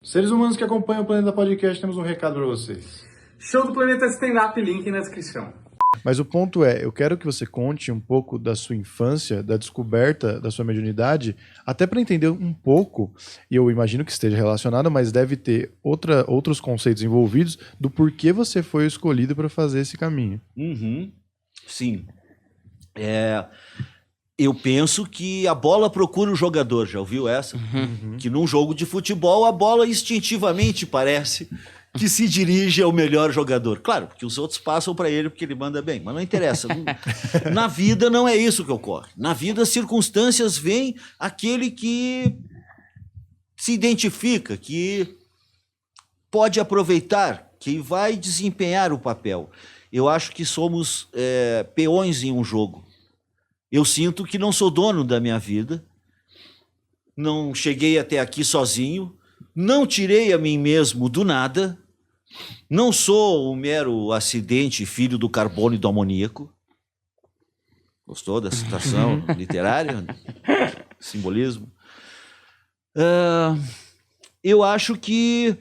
Seres humanos que acompanham o Planeta Podcast, temos um recado para vocês. Show do Planeta Stand-Up, link na descrição. Mas o ponto é, eu quero que você conte um pouco da sua infância, da descoberta da sua mediunidade, até para entender um pouco, e eu imagino que esteja relacionado, mas deve ter outros conceitos envolvidos do porquê você foi escolhido para fazer esse caminho. Sim. Eu penso que a bola procura o jogador, já ouviu essa? Que num jogo de futebol a bola instintivamente parece que se dirige ao melhor jogador. Claro, porque os outros passam para ele porque ele manda bem, mas não interessa. Na vida não é isso que ocorre. Na vida as circunstâncias vêm aquele que se identifica, que pode aproveitar, que vai desempenhar o papel. Eu acho que somos peões em um jogo. Eu sinto que não sou dono da minha vida, não cheguei até aqui sozinho, não tirei a mim mesmo do nada, não sou um mero acidente filho do carbono e do amoníaco. Gostou da citação literária? Simbolismo? Eu acho que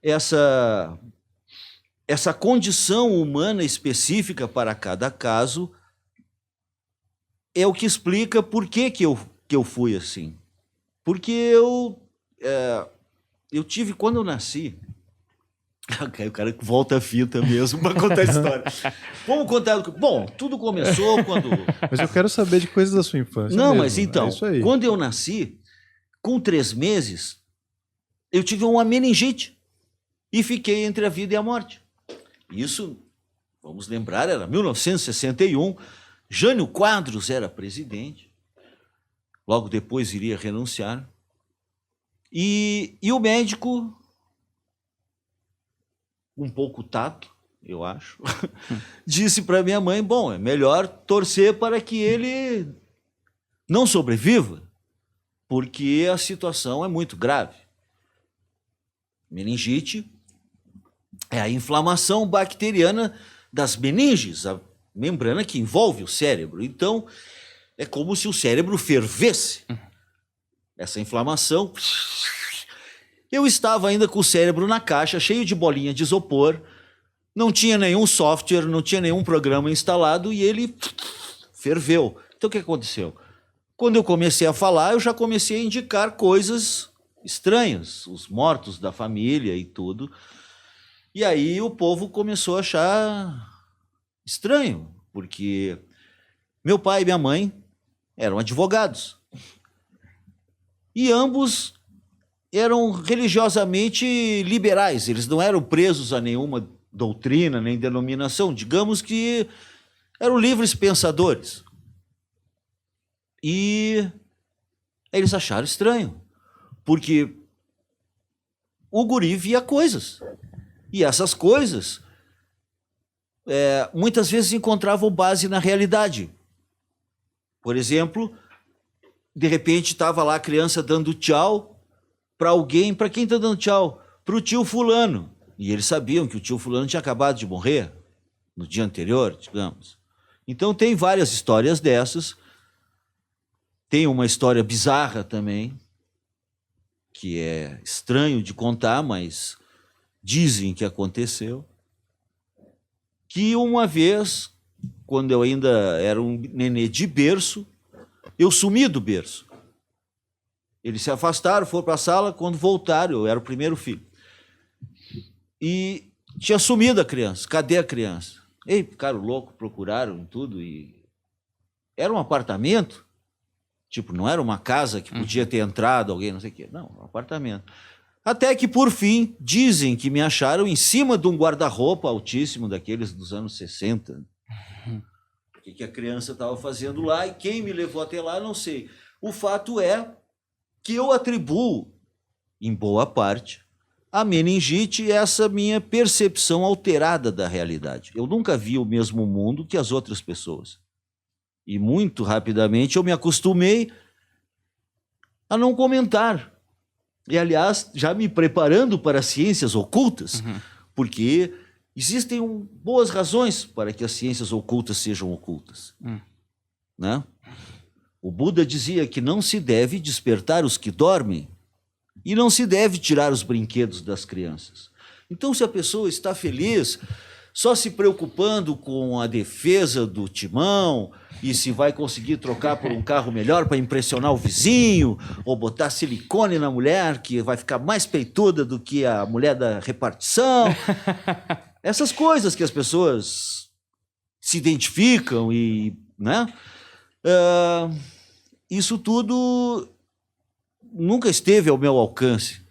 essa condição humana específica para cada caso é o que explica por que eu fui assim. Porque eu tive, quando eu nasci... O cara volta a fita mesmo para contar a história. Vamos contar... Bom, tudo começou quando... Mas eu quero saber de coisas da sua infância. Não, mesmo. mas então, quando eu nasci, com 3 meses, eu tive uma meningite e fiquei entre a vida e a morte. Isso, vamos lembrar, era 1961... Jânio Quadros era presidente, logo depois iria renunciar, e o médico, um pouco tato, eu acho, disse para minha mãe, bom, é melhor torcer para que ele não sobreviva, porque a situação é muito grave. Meningite é a inflamação bacteriana das meninges, a membrana que envolve o cérebro. Então, é como se o cérebro fervesse. Essa inflamação. Eu estava ainda com o cérebro na caixa, cheio de bolinha de isopor, não tinha nenhum software, não tinha nenhum programa instalado e ele ferveu. Então, o que aconteceu? Quando eu comecei a falar, eu já comecei a indicar coisas estranhas, os mortos da família e tudo. E aí o povo começou a achar estranho, porque meu pai e minha mãe eram advogados. E ambos eram religiosamente liberais, eles não eram presos a nenhuma doutrina, nem denominação, digamos que eram livres pensadores. E eles acharam estranho, porque o guri via coisas, e essas coisas muitas vezes encontravam base na realidade. Por exemplo, de repente estava lá a criança dando tchau para alguém. Para quem está dando tchau? Para o tio fulano. E eles sabiam que o tio fulano tinha acabado de morrer no dia anterior, digamos. Então tem várias histórias dessas. Tem uma história bizarra também, que é estranho de contar, mas dizem que aconteceu. Que uma vez, quando eu ainda era um nenê de berço, eu sumi do berço. Eles se afastaram, foram para a sala, quando voltaram, eu era o primeiro filho. E tinha sumido a criança. Cadê a criança? Ei, ficaram loucos, procuraram tudo e... Era um apartamento, tipo, não era uma casa que podia ter entrado alguém, não sei o quê. Não, um apartamento. Até que, por fim, dizem que me acharam em cima de um guarda-roupa altíssimo, daqueles dos anos 60. O que a criança estava fazendo lá e quem me levou até lá, não sei. O fato é que eu atribuo, em boa parte, a meningite essa minha percepção alterada da realidade. Eu nunca vi o mesmo mundo que as outras pessoas. E muito rapidamente eu me acostumei a não comentar. E, aliás, já me preparando para as ciências ocultas, porque existem boas razões para que as ciências ocultas sejam ocultas. Né? O Buda dizia que não se deve despertar os que dormem E não se deve tirar os brinquedos das crianças. Então, se a pessoa está feliz, só se preocupando com a defesa do timão e se vai conseguir trocar por um carro melhor para impressionar o vizinho, ou botar silicone na mulher, que vai ficar mais peituda do que a mulher da repartição. Essas coisas que as pessoas se identificam e, né? Isso tudo nunca esteve ao meu alcance.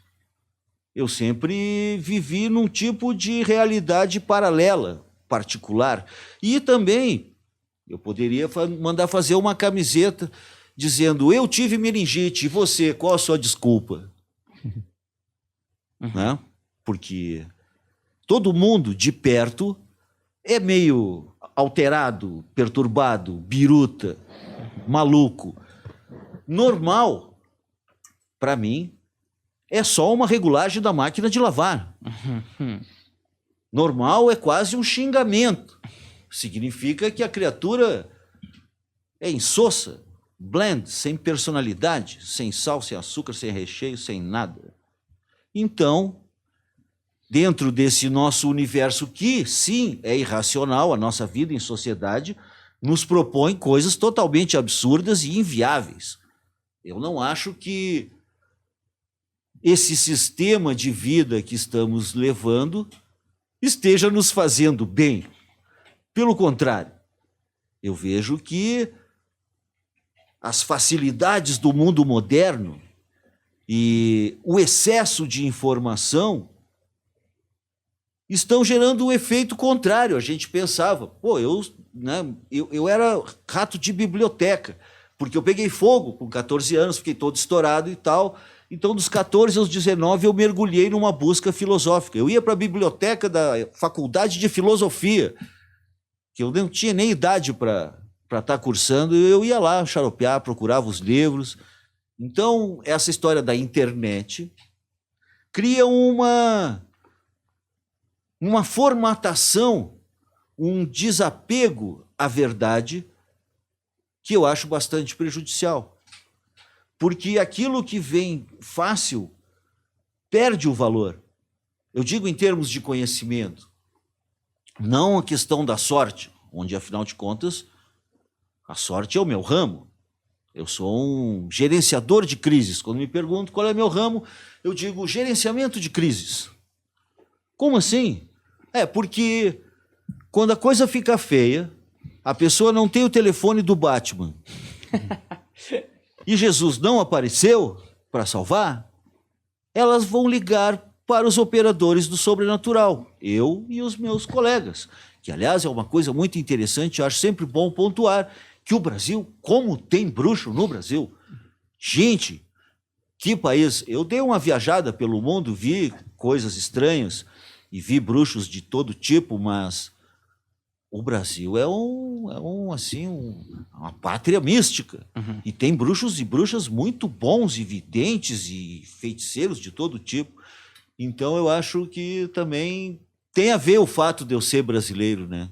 Eu sempre vivi num tipo de realidade paralela, particular. E também eu poderia mandar fazer uma camiseta dizendo: eu tive meningite, e você, qual a sua desculpa? Né? Porque todo mundo de perto é meio alterado, perturbado, biruta, maluco. Normal, para mim, é só uma regulagem da máquina de lavar. Normal é quase um xingamento. Significa que a criatura é insossa, blend, sem personalidade, sem sal, sem açúcar, sem recheio, sem nada. Então, dentro desse nosso universo que, sim, é irracional, a nossa vida em sociedade nos propõe coisas totalmente absurdas e inviáveis. Eu não acho que esse sistema de vida que estamos levando esteja nos fazendo bem. Pelo contrário, eu vejo que as facilidades do mundo moderno e o excesso de informação estão gerando um efeito contrário. A gente pensava, pô, eu era rato de biblioteca, porque eu peguei fogo com 14 anos, fiquei todo estourado e tal. Então, dos 14 aos 19, eu mergulhei numa busca filosófica. Eu ia para a biblioteca da Faculdade de Filosofia, que eu não tinha nem idade para estar cursando, eu ia lá xaropear, procurava os livros. Então, essa história da internet cria uma formatação, um desapego à verdade que eu acho bastante prejudicial. Porque aquilo que vem fácil perde o valor. Eu digo em termos de conhecimento, não a questão da sorte, onde, afinal de contas, a sorte é o meu ramo. Eu sou um gerenciador de crises. Quando me perguntam qual é meu ramo, eu digo gerenciamento de crises. Como assim? Porque quando a coisa fica feia, a pessoa não tem o telefone do Batman e Jesus não apareceu para salvar, elas vão ligar para os operadores do sobrenatural, eu e os meus colegas, que, aliás, é uma coisa muito interessante. Eu acho sempre bom pontuar que o Brasil, como tem bruxo no Brasil, gente, que país. Eu dei uma viajada pelo mundo, vi coisas estranhas e vi bruxos de todo tipo, mas o Brasil é uma pátria mística. E tem bruxos e bruxas muito bons, e videntes e feiticeiros de todo tipo. Então, eu acho que também tem a ver o fato de eu ser brasileiro, né?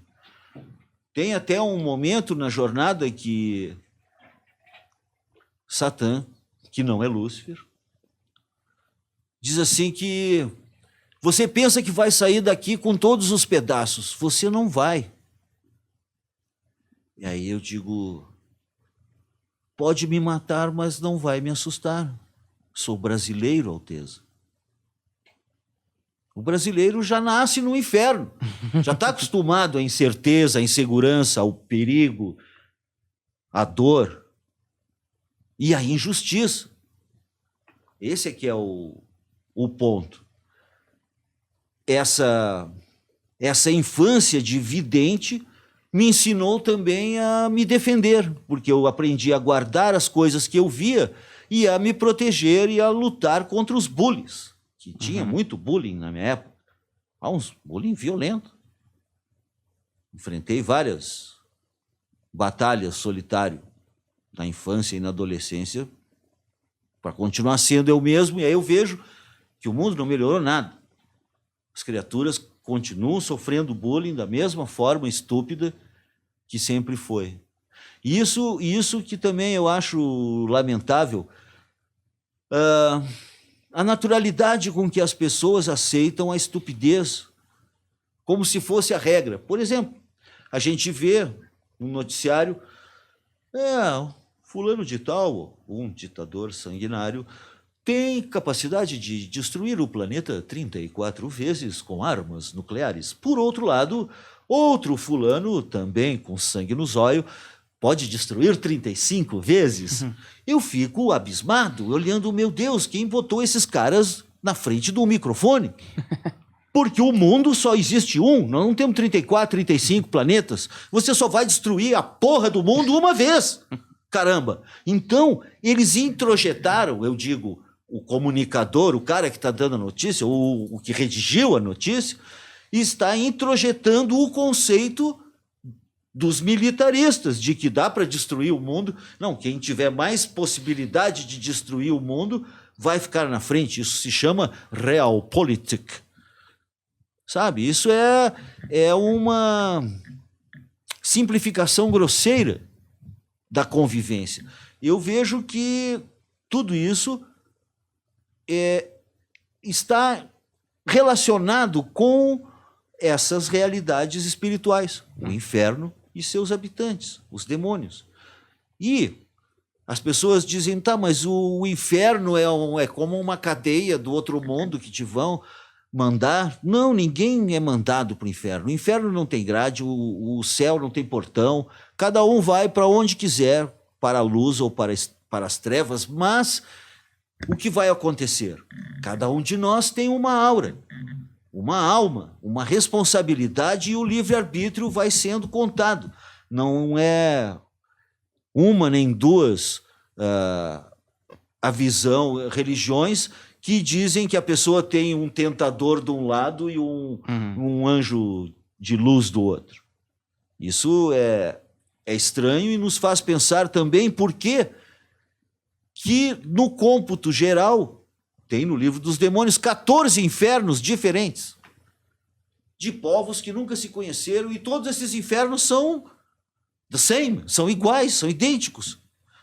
Tem até um momento na jornada que Satã, que não é Lúcifer, diz assim que você pensa que vai sair daqui com todos os pedaços. Você não vai. E aí eu digo, pode me matar, mas não vai me assustar. Sou brasileiro, Alteza. O brasileiro já nasce no inferno. Já está acostumado à incerteza, à insegurança, ao perigo, à dor e à injustiça. Esse é que é o ponto. Essa infância de vidente me ensinou também a me defender, porque eu aprendi a guardar as coisas que eu via e a me proteger e a lutar contra os bullies, que tinha muito bullying na minha época. Uns bullying violento. Enfrentei várias batalhas solitário na infância e na adolescência para continuar sendo eu mesmo, e aí eu vejo que o mundo não melhorou nada. As criaturas continuam sofrendo bullying da mesma forma estúpida que sempre foi. Isso que também eu acho lamentável. a naturalidade com que as pessoas aceitam a estupidez, como se fosse a regra. Por exemplo, a gente vê no noticiário, fulano de tal, um ditador sanguinário, tem capacidade de destruir o planeta 34 vezes com armas nucleares. Por outro lado, outro fulano, também com sangue no zóio, pode destruir 35 vezes. Eu fico abismado, olhando, meu Deus, quem botou esses caras na frente do microfone? Porque o mundo só existe um, nós não temos 34, 35 planetas. Você só vai destruir a porra do mundo uma vez. Caramba. Então, eles introjetaram, eu digo, o comunicador, o cara que está dando a notícia, o que redigiu a notícia, está introjetando o conceito dos militaristas, de que dá para destruir o mundo. Não, quem tiver mais possibilidade de destruir o mundo vai ficar na frente. Isso se chama realpolitik. Sabe? Isso é uma simplificação grosseira da convivência. Eu vejo que tudo isso está relacionado com essas realidades espirituais, o inferno e seus habitantes, os demônios. E as pessoas dizem, tá, mas o inferno é como uma cadeia do outro mundo que te vão mandar. Não, ninguém é mandado para o inferno. O inferno não tem grade, o céu não tem portão, cada um vai para onde quiser, para a luz ou para as trevas, mas o que vai acontecer? Cada um de nós tem uma aura, uma alma, uma responsabilidade, e o livre-arbítrio vai sendo contado. Não é uma nem duas religiões que dizem que a pessoa tem um tentador de um lado e um anjo de luz do outro. Isso é estranho e nos faz pensar também por que no cômputo geral, tem no livro dos demônios 14 infernos diferentes, de povos que nunca se conheceram, e todos esses infernos são the same, são iguais, são idênticos.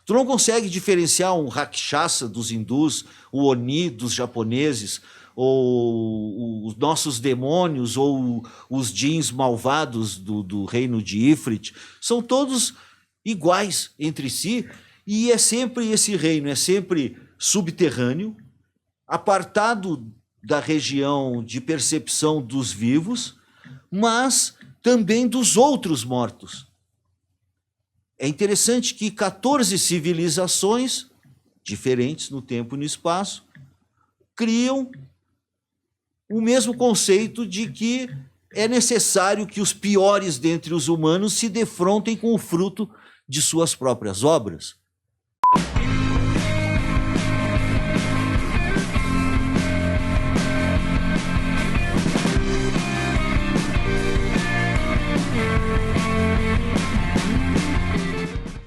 Tu não consegue diferenciar um Rakshasa dos hindus, o Oni dos japoneses, ou os nossos demônios, ou os djinns malvados do reino de Ifrit. São todos iguais entre si, e é sempre esse reino, é sempre subterrâneo, apartado da região de percepção dos vivos, mas também dos outros mortos. É interessante que 14 civilizações, diferentes no tempo e no espaço, criam o mesmo conceito de que é necessário que os piores dentre os humanos se defrontem com o fruto de suas próprias obras.